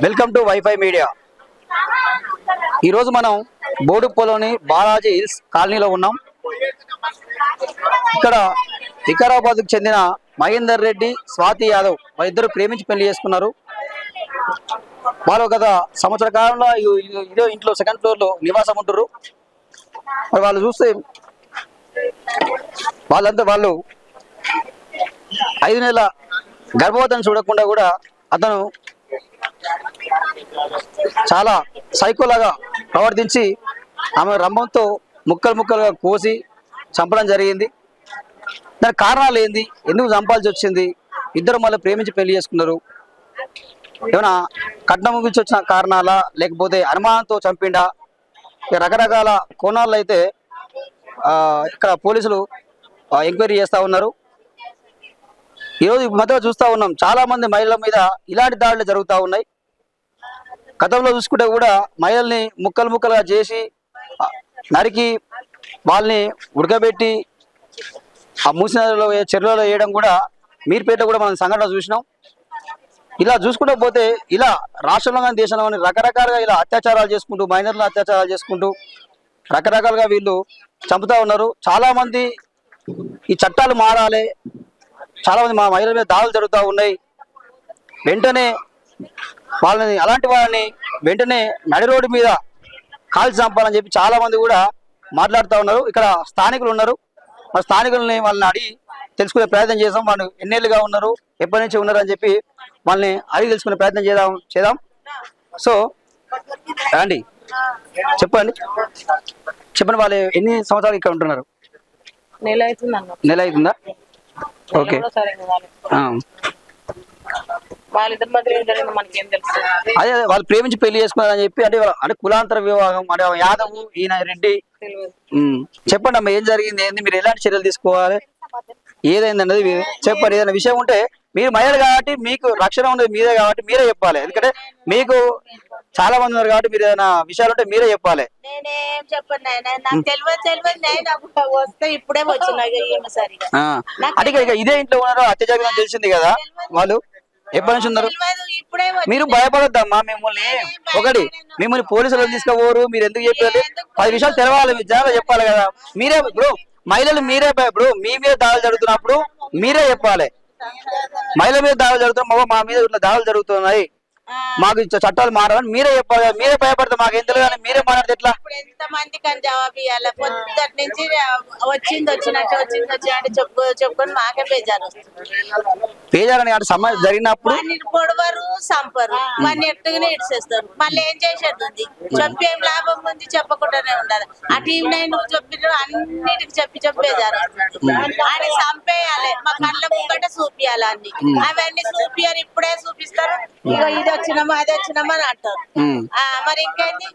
Welcome to wifi media. ఈరోజు మనం బోడుప్పలోని Balaji hills కాలనీలో ఉన్నాం. ఇక్కడ వికారాబాద్కు చెందిన మహేందర్ రెడ్డి, స్వాతి యాదవ్ వాళ్ళిద్దరు ప్రేమించి పెళ్లి చేసుకున్నారు. వాళ్ళు గత సంవత్సర కాలంలో ఇదే ఇంట్లో సెకండ్ ఫ్లోర్ లో నివాసం ఉంటున్నారు. మరి వాళ్ళు చూస్తే వాళ్ళు 5 నెలల గర్భవతిని చూడకుండా కూడా అతను చాలా సైకోలాగా ప్రవర్తించి ఆమె రంభంతో ముక్కలుగా కోసి చంపడం జరిగింది. దానికి కారణాలు ఏంది, ఎందుకు చంపాల్సి వచ్చింది, ఇద్దరు మళ్ళీ ప్రేమించి పెళ్లి చేసుకున్నారు, ఏమైనా కట్నం గురించి వచ్చిన కారణాలా లేకపోతే అనుమానంతో చంపిండా, రకరకాల కోణాల్లో అయితే ఇక్కడ పోలీసులు ఎంక్వైరీ చేస్తూ ఉన్నారు. ఈరోజు మధ్య చూస్తూ ఉన్నాం చాలా మంది మహిళల మీద ఇలాంటి దాడులు జరుగుతూ ఉన్నాయి. గతంలో చూసుకుంటే కూడా మహిళల్ని ముక్కలుగా చేసి నరికి వాళ్ళని ఉడకబెట్టి ఆ మూసినలో చెరువులో వేయడం కూడా మీర్పేటలో కూడా మనం సంఘటన చూసినాం. ఇలా చూసుకుంటూ పోతే ఇలా రాష్ట్రంలో కానీ దేశంలో కానీ రకరకాలుగా ఇలా అత్యాచారాలు చేసుకుంటూ మైనర్లు అత్యాచారాలు చేసుకుంటూ రకరకాలుగా వీళ్ళు చంపుతా ఉన్నారు. చాలా మంది ఈ చట్టాలు మారాలి, చాలా మంది మా మహిళల మీద దాడులు జరుగుతూ ఉన్నాయి, వెంటనే అలాంటి వాళ్ళని వెంటనే నడి రోడ్డు మీద కాల్చి చంపాలని చెప్పి చాలా మంది కూడా మాట్లాడుతూ ఉన్నారు. ఇక్కడ స్థానికులు ఉన్నారు, మా స్థానికులని వాళ్ళని అడిగి తెలుసుకునే ప్రయత్నం చేసాం. వాళ్ళు ఎన్నేళ్ళుగా ఉన్నారు, ఎప్పటి నుంచి ఉన్నారు అని చెప్పి వాళ్ళని అడిగి తెలుసుకునే ప్రయత్నం చేద్దాం. సో రండి, చెప్పండి వాళ్ళు ఎన్ని సంవత్సరాలు ఇక్కడ ఉంటున్నారు? నెల అవుతుందా? ఓకే, అదే వాళ్ళు ప్రేమించి పెళ్లి చేసుకున్నారని చెప్పి అంటే కులాంతర వివాహం, అంటే యాదవ్ ఈయన రెడ్డి. చెప్పండి అమ్మా, ఏం జరిగింది, ఏంది, మీరు ఎలాంటి చర్యలు తీసుకోవాలి, ఏదైంది అన్నది చెప్పండి. ఏదైనా విషయం ఉంటే మీరు మహిళలు కాబట్టి మీకు రక్షణ ఉండేది మీరే కాబట్టి మీరే చెప్పాలి. ఎందుకంటే మీకు చాలా మంది ఉన్నారు కాబట్టి మీరు ఏదైనా విషయాలు ఉంటే మీరే చెప్పాలి. నేనేం చెప్పండి, నాకు తెలియదు వస్తే ఇప్పుడే అంటే ఇదే ఇంట్లో ఉన్నారు, హత్య జరిగిందని తెలిసింది కదా, వాళ్ళు ఎప్పటి నుంచి ఉన్నారు? మీరు భయపడొద్దమ్మా, మిమ్మల్ని పోలీసులు తీసుకోపోరు, మీరు ఎందుకు చెప్పారు? 10 విషయాలు తెలవాలి, విద్యార్థులు చెప్పాలి కదా. మీరే ఇప్పుడు మహిళలు మీరే ఇప్పుడు మీ మీద దాడులు జరుగుతున్నప్పుడు మీరే చెప్పాలి. మహిళల మీద దాడులు జరుగుతున్నాయి, మా మీద ఇట్లా దాడులు జరుగుతున్నాయి, మాకు చట్టాలు మారాలని మీరే చెప్పాలి. మీరే భయపడితే మాకేం తెలియదు కానీ మీరే మాట్లాడితే ఎట్లా? ఎంత మంది కానీ జవాబు ఇవ్వాలి, పొద్దుటి నుంచి వచ్చినట్టు చెప్పుకొని మాకే బేజారని సమాజం జరిగినప్పుడు పొడవరు, సంపరు, మన ఎట్టుగానే ఇడిచేస్తారు. మళ్ళీ ఏం చేసేది ఉంది, చెప్పి ఏం లాభం ఉంది, చెప్పకుండానే ఉండాలి. ఆ టీవీ నువ్వు చెప్పిన అన్నిటికి చెప్పేదారు అని చంపేయాలి, మా కళ్ళ ముంగట చూపియాలి. అన్ని అవన్నీ చూపియారు, ఇప్పుడే చూపిస్తారు. ఇక ఇది వచ్చినామా అది వచ్చినామా అని అంటారు. మరి ఇంకేంది?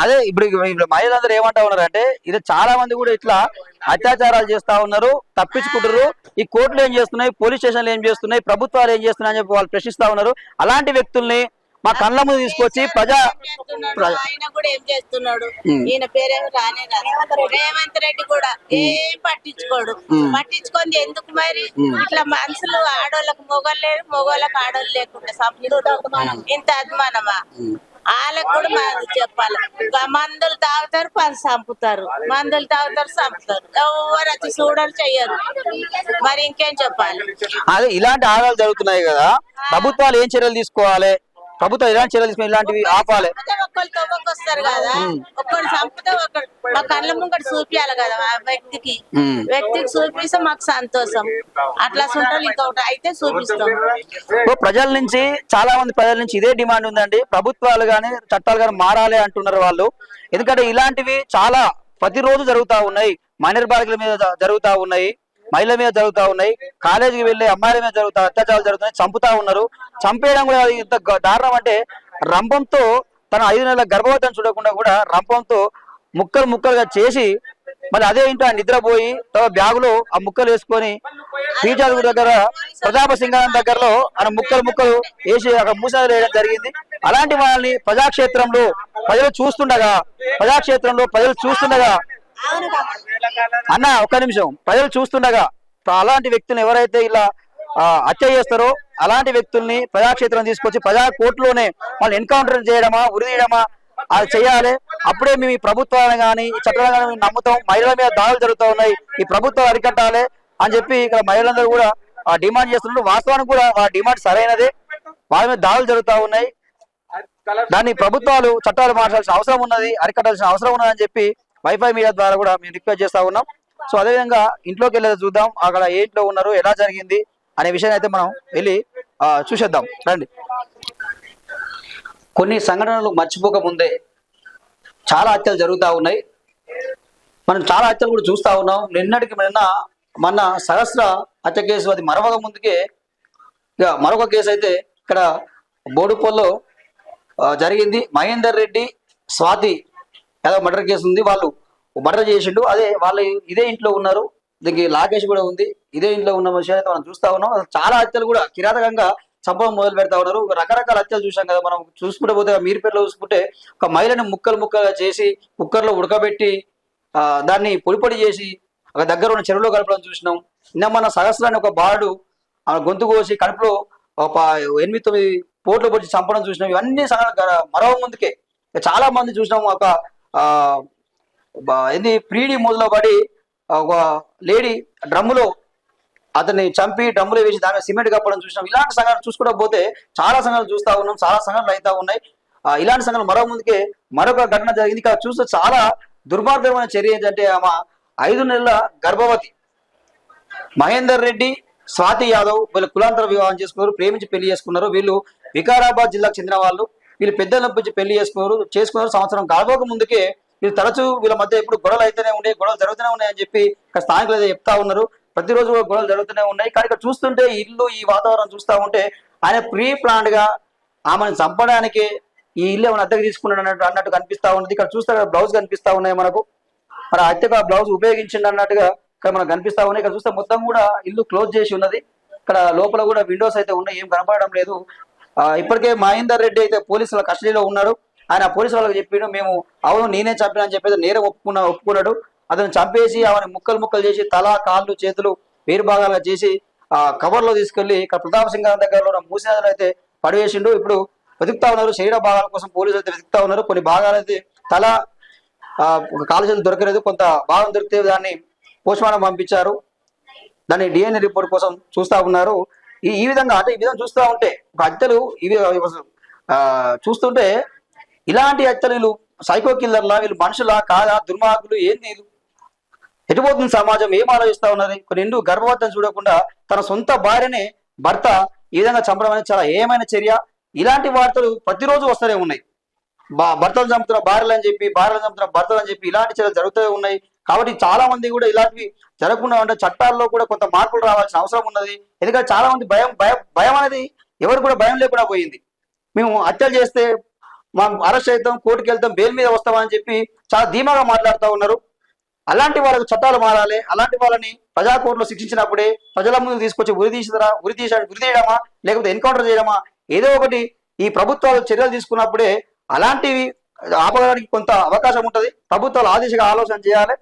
అదే ఇప్పుడు మహిళలందరూ ఏమంటా ఉన్నారు అంటే, ఇది చాలా మంది కూడా ఇట్లా అత్యాచారాలు చేస్తా ఉన్నారు, తప్పించుకుంటారు. ఈ కోర్టులు ఏం చేస్తున్నాయి, పోలీస్ స్టేషన్లు ఏం చేస్తున్నాయి, ప్రభుత్వాలు ఏం చేస్తున్నాయి అని చెప్పి వాళ్ళు ప్రశ్నిస్తా ఉన్నారు. అలాంటి వ్యక్తుల్ని మా కళ్ళ ముందు తీసుకొచ్చి ఆయన కూడా ఏం చేస్తున్నాడు, ఈయన పేరేమో రేవంత్ రెడ్డి కూడా ఏం పట్టించుకోండి. ఎందుకు మరి ఇట్లా మనుషులు ఆడోళ్ళకు మొగలు లేరు, మొగోళ్ళకి ఆడోళ్ళు లేకుండా సంపూర్ణ ఇంత అభిమానమా? వాళ్ళకు కూడా మాది చెప్పాలి. మందులు తాగుతారు, చంపుతారు, మందులు తాగుతారు, చంపుతారు, ఎవరు వచ్చి చూడరు, చెయ్యరు. మరి ఇంకేం చెప్పాలి? అదే ఇలాంటి ఆదాలు జరుగుతున్నాయి కదా, ప్రభుత్వాలు ఏం చర్యలు తీసుకోవాలి, ప్రభుత్వం ఎలాంటి చర్యలు తీసుకుని ఇలాంటివి ఆపాలి? ఒక్కరు తొవ్వకొస్తారు కదా, ఒక్కరు చంపితే ఒకరు మా కళ్ళ ముంగట చూపియాలి కదా. ఆ వ్యక్తికి చూపిస్తే మాకు సంతోషం. అట్లా ఉంటారు, ఇంకొకటి అయితే చూపిస్తాం. ప్రజల నుంచి చాలా మంది ప్రజల నుంచి ఇదే డిమాండ్ ఉందండి, ప్రభుత్వాలు గాని చట్టాలు గాని మారాలి అంటున్నారు వాళ్ళు. ఎందుకంటే ఇలాంటివి చాలా ప్రతిరోజు జరుగుతా ఉన్నాయి, మైనర్ బాలికల మీద జరుగుతా ఉన్నాయి, మహిళల మీద జరుగుతా ఉన్నాయి, కాలేజీకి వెళ్లే అమ్మాయిల మీద అత్యాచారాలు జరుగుతున్నాయి, చంపుతా ఉన్నారు. చంపేయడం కూడా ఇంత దారుణం అంటే, రంపంతో తన 5 నెలల గర్భవతిని చూడకుండా కూడా రంపంతో ముక్కలుగా చేసి మళ్ళీ అదే ఇంట్లో నిద్రపోయి బ్యాగులో ఆ ముక్కలు వేసుకొని పీజాల దగ్గర ప్రతాప సింగారం దగ్గరలో ఆయన ముక్కలు వేసి అక్కడ మూసాలు వేయడం జరిగింది. అలాంటి వాళ్ళని ప్రజాక్షేత్రంలో ప్రజలు చూస్తుండగా అన్న ఒక్క నిమిషం, ప్రజలు చూస్తుండగా అలాంటి వ్యక్తులను ఎవరైతే ఇలా హత్య చేస్తారో అలాంటి వ్యక్తుల్ని ప్రజాక్షేత్రం తీసుకొచ్చి ప్రజా కోర్టులోనే వాళ్ళు ఎన్కౌంటర్ చేయడమా ఉరిదీయడమా అది చేయాలి. అప్పుడే మేము ఈ ప్రభుత్వాన్ని కానీ ఈ చట్టాలను కానీ నమ్ముతాం. మహిళల మీద దాడులు జరుగుతూ ఉన్నాయి, ఈ ప్రభుత్వం అరికట్టాలి అని చెప్పి ఇక్కడ మహిళలందరూ కూడా డిమాండ్ చేస్తున్నారు. వాస్తవానికి కూడా ఆ డిమాండ్ సరైనదే. వాళ్ళ మీద దాడులు జరుగుతూ ఉన్నాయి. దాన్ని ప్రభుత్వాలు చట్టాలు మార్చాల్సిన అవసరం ఉన్నది, అరికట్టాల్సిన అవసరం ఉన్నదని చెప్పి వైఫై మీడియా ద్వారా కూడా మేము రిక్వెస్ట్ చేస్తా ఉన్నాం. సో అదేవిధంగా ఇంట్లోకి వెళ్ళేది చూద్దాం, అక్కడ ఏ ఇంట్లో ఉన్నారు, ఎలా జరిగింది అనే విషయాన్ని అయితే మనం వెళ్ళి చూసేద్దాం రండి. కొన్ని సంఘటనలు మర్చిపోక ముందే చాలా హత్యలు జరుగుతూ ఉన్నాయి. మనం చాలా హత్యలు కూడా చూస్తూ ఉన్నాం. నిన్నటికి మొన్న సహస్ర హత్య కేసు అది మరొక ముందుకే ఇక మరొక కేసు అయితే ఇక్కడ బోడుపల్లో జరిగింది. మహేందర్ రెడ్డి స్వాతి ఏదో మర్డర్ కేసు ఉంది. వాళ్ళు మర్డర్ చేసిండు, అదే వాళ్ళు ఇదే ఇంట్లో ఉన్నారు. దీనికి లాకేష్ కూడా ఉంది, ఇదే ఇంట్లో ఉన్న విషయాన్ని అయితే మనం చూస్తా ఉన్నాం. చాలా హత్యలు కూడా కిరాతకంగా చంపడం మొదలు పెడతా ఉన్నారు. రకరకాల హత్యలు చూసాం కదా మనం. చూసుకుంటే పోతే మీరుపేటలో చూసుకుంటే ఒక మహిళని ముక్కలుగా చేసి కుక్కర్లో ఉడకబెట్టి దాన్ని పొడి చేసి ఒక దగ్గర ఉన్న చెరువులో కలపడం చూసినాం. నిన్న మన సహస్రాన్ని ఒక బాలుడు గొంతు కోసి కడుపులో ఒక 8-9 పోట్లు పొడిచి చంపడం చూసినాం. ఇవన్నీ మరో ముందుకే చాలా మంది చూసినాం. ఒక ప్రీడి మొదలు పడి ఒక లేడీ డ్రమ్ములో అతన్ని చంపి డ్రమ్ములో వేసి దాని మీద సిమెంట్ కప్పడం చూసినాం. ఇలాంటి సంఘటనలు చూసుకుంటూ పోతే చాలా సంఘటనలు చూస్తూ ఉన్నాం, చాలా సంఘటనలు అవుతా ఉన్నాయి. ఇలాంటి సంఘటనలు మరో ముందుకే మరొక ఘటన జరిగింది. ఇక్కడ చూస్తే చాలా దుర్మార్గమైన చర్య ఏంటంటే ఆమె 5 నెలల గర్భవతి. మహేందర్ రెడ్డి స్వాతి యాదవ్ వీళ్ళు కులాంతర వివాహం చేసుకున్నారు, ప్రేమించి పెళ్లి చేసుకున్నారు. వీళ్ళు వికారాబాద్ జిల్లాకు చెందిన వాళ్ళు. వీళ్ళు పెద్దల నుంచి పెళ్లి చేసుకున్నారు. సంవత్సరం కాకపోక ముందుకే వీళ్ళు తరచూ వీళ్ళ మధ్య ఎప్పుడు గొడవలు అయితేనే ఉన్నాయి, గొడవలు జరుగుతూనే ఉన్నాయని చెప్పి ఇక్కడ స్థానికులు అయితే చెప్తా ఉన్నారు. ప్రతిరోజు కూడా గొడవలు జరుగుతూనే ఉన్నాయి. కానీ ఇక్కడ చూస్తుంటే ఇల్లు ఈ వాతావరణం చూస్తూ ఉంటే ఆయన ప్రీ ప్లాన్డ్ గా ఆమెను చంపడానికి ఈ ఇల్లు ఏమైనా అద్దెకు తీసుకున్నాడు అన్నట్టు కనిపిస్తా ఉంది. ఇక్కడ చూస్తే బ్లౌజ్ కనిపిస్తా ఉన్నాయి మనకు. మరి అద్దెకు ఆ బ్లౌజ్ ఉపయోగించింది అన్నట్టుగా ఇక్కడ మనకు కనిపిస్తా ఉన్నాయి. ఇక్కడ చూస్తే మొత్తం కూడా ఇల్లు క్లోజ్ చేసి ఉన్నది. ఇక్కడ లోపల కూడా విండోస్ అయితే ఉన్నాయి, ఏం కనపడడం లేదు. ఇప్పటికే మహేందర్ రెడ్డి అయితే పోలీసుల కస్టడీలో ఉన్నాడు. ఆయన పోలీసు వాళ్ళకి చెప్పాడు, మేము అవును నేనే చంపినా అని చెప్పేసి నేరం ఒప్పుకున్నాడు. అతను చంపేసి ఆమెను ముక్కలు చేసి తల కాళ్ళు చేతులు వేరు భాగాలుగా చేసి కవర్లో తీసుకెళ్లి ఇక్కడ ప్రతాప్ సింగ్ దగ్గరలో మూసినదులు అయితే పడివేసిండు. ఇప్పుడు వెతుకుతా ఉన్నారు, శరీర భాగాల కోసం పోలీసులు అయితే వెతుకుతా ఉన్నారు. కొన్ని భాగాలు అయితే తల కాలు చేతులు దొరకలేదు, కొంత భాగం దొరికితే దాన్ని పోస్ట్మార్టం పంపించారు. దాన్ని DNA రిపోర్ట్ కోసం చూస్తా ఉన్నారు. ఈ విధంగా అంటే ఈ విధంగా చూస్తూ ఉంటే ఒక హత్యలు ఇవి చూస్తుంటే ఇలాంటి హత్యలు వీళ్ళు సైకో కిల్లర్లా, వీళ్ళు మనుషులా కాదా, దుర్మార్గులు ఏంది, ఎటుపోతుంది సమాజం, ఏం ఆలోచిస్తా ఉన్నారు. నిండు గర్భవతిని చూడకుండా తన సొంత భార్యనే భర్త ఈ విధంగా చంపడం అనేది చాలా ఏమైన చర్య. ఇలాంటి వార్తలు ప్రతిరోజు వస్తూనే ఉన్నాయి. భర్తలు చంపుతున్న భార్యలు అని చెప్పి, భార్యలు చంపుతున్న భర్తలు అని చెప్పి ఇలాంటి చర్యలు జరుగుతూ ఉన్నాయి. కాబట్టి చాలా మంది కూడా ఇలాంటివి జరగకుండా అంటే చట్టాల్లో కూడా కొంత మార్పులు రావాల్సిన అవసరం ఉన్నది. ఎందుకంటే చాలా మంది భయం అనేది ఎవరు కూడా భయం లేకుండా పోయింది. మేము హత్యలు చేస్తే మనం అరెస్ట్ అవుతాం, కోర్టుకు వెళ్తాం, బెయిల్ మీద వస్తామని చెప్పి చాలా ధీమాగా మాట్లాడుతూ ఉన్నారు. అలాంటి వాళ్ళకు చట్టాలు మారాలి. అలాంటి వాళ్ళని ప్రజా కోర్టులో శిక్షించినప్పుడే ప్రజల ముందు తీసుకొచ్చి ఉరి తీయడమా లేకపోతే ఎన్కౌంటర్ చేయడమా ఏదో ఒకటి ఈ ప్రభుత్వాలు చర్యలు తీసుకున్నప్పుడే అలాంటివి ఆపడానికి కొంత అవకాశం ఉంటుంది. ప్రభుత్వాలు ఆ దిశగా ఆలోచన చేయాలి.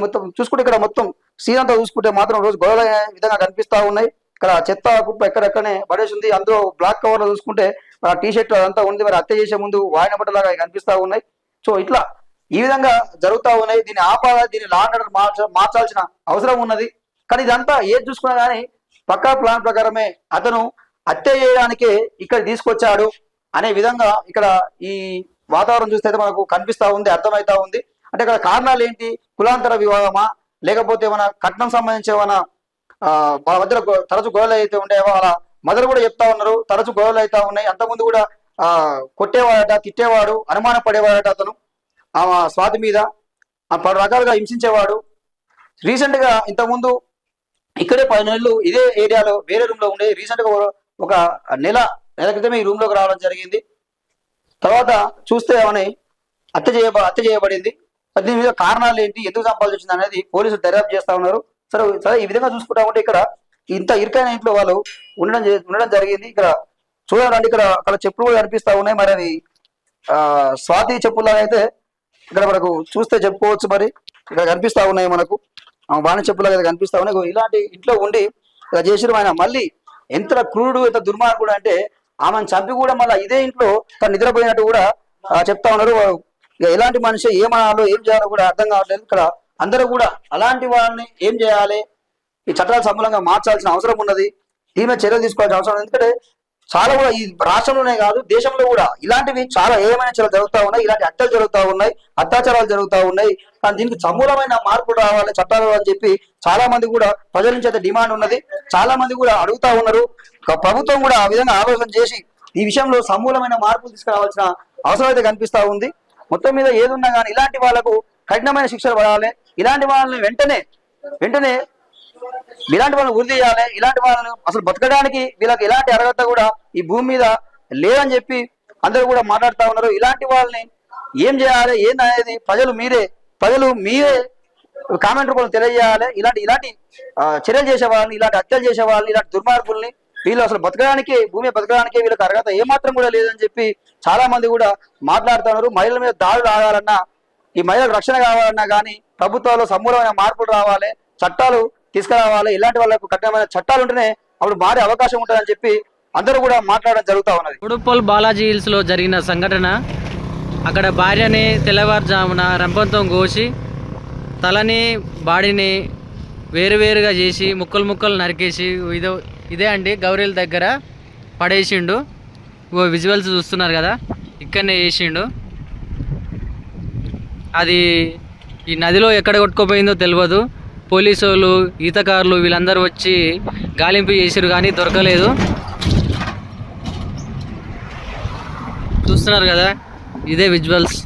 మొత్తం చూసుకుంటే ఇక్కడ మొత్తం సీన్ అంతా చూసుకుంటే మాత్రం రోజు గొడవలు విధంగా కనిపిస్తా ఉన్నాయి. ఇక్కడ చెత్త కుప్ప ఎక్కడెక్కడనే పడేసి ఉంది. అందులో బ్లాక్ కవర్ లో చూసుకుంటే టీ-షర్ట్ అదంతా ఉంది. మరి హత్య చేసే ముందు వాయిన బట్టలాగా కనిపిస్తా ఉన్నాయి. సో ఇట్లా ఈ విధంగా జరుగుతూ ఉన్నాయి. దీన్ని ఆపాలి, దీన్ని లా అండ్ ఆర్డర్ మార్చాల్సిన అవసరం ఉన్నది. కానీ ఇదంతా ఏది చూసుకున్నా కానీ పక్కా ప్లాన్ ప్రకారమే అతను హత్య చేయడానికే ఇక్కడ తీసుకొచ్చాడు అనే విధంగా ఇక్కడ ఈ వాతావరణం చూస్తే అయితే మనకు కనిపిస్తా ఉంది, అర్థమవుతా ఉంది. అంటే ఇక్కడ కారణాలు ఏంటి, కులాంతర వివాహమా లేకపోతే ఏమైనా కట్నం సంబంధించి ఏమైనా వాళ్ళ మధ్యలో తరచు గొడవలు అయితే ఉండేవో అలా మదర్ కూడా చెప్తా ఉన్నారు. తరచు గొడవలు అవుతా ఉన్నాయి. అంతకుముందు కూడా కొట్టేవాడట, తిట్టేవాడు, అనుమానం పడేవాడట అతను ఆమె స్వాతి మీద పలు రకాలుగా హింసించేవాడు. రీసెంట్ గా ఇంతకుముందు ఇక్కడే 10 నెలలు ఇదే ఏరియాలో వేరే రూమ్ లో ఉండే రీసెంట్ గా ఒక నెల క్రితమే ఈ రూమ్ లోకి రావడం జరిగింది. తర్వాత చూస్తే ఆమె హత్య చేయబడింది. దీని మీద కారణాలు ఏంటి, ఎందుకు చంపాల్సి వచ్చింది అనేది పోలీసులు దర్యాప్తు చేస్తా ఉన్నారు. సరే ఈ విధంగా చూసుకుంటా ఉంటే ఇక్కడ ఇంత ఇరుకైన ఇంట్లో వాళ్ళు ఉండడం జరిగింది. ఇక్కడ చూడాలంటే అక్కడ చెప్పులు కూడా కనిపిస్తా ఉన్నాయి. మరి అది స్వాతి చెప్పుల్లాగా అయితే ఇక్కడ మనకు చూస్తే చెప్పుకోవచ్చు. మరి ఇక్కడ కనిపిస్తా ఉన్నాయి మనకు బాణి చెప్పులాగా అయితే కనిపిస్తా ఉన్నాయి. ఇలాంటి ఇంట్లో ఉండి ఇలా చేసిన ఆయన మళ్ళీ ఎంత క్రూరుడు ఎంత దుర్మార్గుడు అంటే ఆమెను చంపి కూడా మళ్ళీ ఇదే ఇంట్లో తను నిద్రపోయినట్టు కూడా చెప్తా ఉన్నారు. ఇక ఎలాంటి మనిషి ఏమనాలో ఏం చేయాలో కూడా అర్థం కావట్లేదు. ఇక్కడ అందరూ కూడా అలాంటి వాళ్ళని ఏం చేయాలి, ఈ చట్టాలు సమూలంగా మార్చాల్సిన అవసరం ఉన్నది, దీని మీద చర్యలు తీసుకోవాల్సిన అవసరం ఉంది. ఎందుకంటే చాలా కూడా ఈ రాష్ట్రంలోనే కాదు దేశంలో కూడా ఇలాంటివి చాలా ఏమైనా చర్యలు జరుగుతూ ఉన్నాయి, ఇలాంటి హత్యలు జరుగుతూ ఉన్నాయి, అత్యాచారాలు జరుగుతూ ఉన్నాయి. కానీ దీనికి సమూలమైన మార్పులు రావాలి చట్టాలు అని చెప్పి చాలా మంది కూడా ప్రజల నుంచి అయితే డిమాండ్ ఉన్నది. చాలా మంది కూడా అడుగుతా ఉన్నారు. ప్రభుత్వం కూడా ఆ విధంగా ఆలోచన చేసి ఈ విషయంలో సమూలమైన మార్పులు తీసుకురావాల్సిన అవసరం అయితే కనిపిస్తా ఉంది. మొత్తం మీద ఏదున్నా కానీ ఇలాంటి వాళ్ళకు కఠినమైన శిక్షలు పడాలి. ఇలాంటి వాళ్ళని వెంటనే ఇలాంటి వాళ్ళని ఉరి తీయాలి. ఇలాంటి వాళ్ళని అసలు బతకడానికి వీళ్ళకి ఎలాంటి అర్హత కూడా ఈ భూమి మీద లేదని చెప్పి అందరూ కూడా మాట్లాడుతూ ఉన్నారు. ఇలాంటి వాళ్ళని ఏం చేయాలి ఏంది అనేది ప్రజలు మీరే కామెంట్ రూపంలో తెలియజేయాలి. ఇలాంటి చర్యలు చేసే వాళ్ళని, ఇలాంటి హత్యలు చేసే వాళ్ళని, ఇలాంటి దుర్మార్గుల్ని వీళ్ళు అసలు బతకడానికి భూమి బతకడానికి వీళ్ళకి అర్హత ఏమాత్రం కూడా లేదని చెప్పి చాలా మంది కూడా మాట్లాడుతున్నారు. మహిళల మీద దాడులు ఆగాలన్నా, ఈ మహిళలకు రక్షణ కావాలన్నా కానీ ప్రభుత్వాల్లో సమూలమైన మార్పులు రావాలి, చట్టాలు తీసుకురావాలి. ఇలాంటి వాళ్ళకు కఠినమైన చట్టాలు ఉంటేనే అప్పుడు మారే అవకాశం ఉంటుందని చెప్పి అందరూ కూడా మాట్లాడడం జరుగుతూ ఉన్నది. ఉడుప్పల్ బాలాజీ హిల్స్ లో జరిగిన సంఘటన, అక్కడ భార్యని తెల్లవారుజామున రంపంతో కోసి తలని బాడీని వేరువేరుగా చేసి ముక్కలు నరికేసి ఇదే అండి గౌరీల దగ్గర పడేసిండు. విజువల్స్ చూస్తున్నారు కదా, ఇక్కడనే వేసిండు. అది ఈ నదిలో ఎక్కడ కొట్టుకుపోయిందో తెలియదు. పోలీసు వాళ్ళు, ఈతకారులు వీళ్ళందరూ వచ్చి గాలింపు చేసిరు కానీ దొరకలేదు. చూస్తున్నారు కదా, ఇదే విజువల్స్.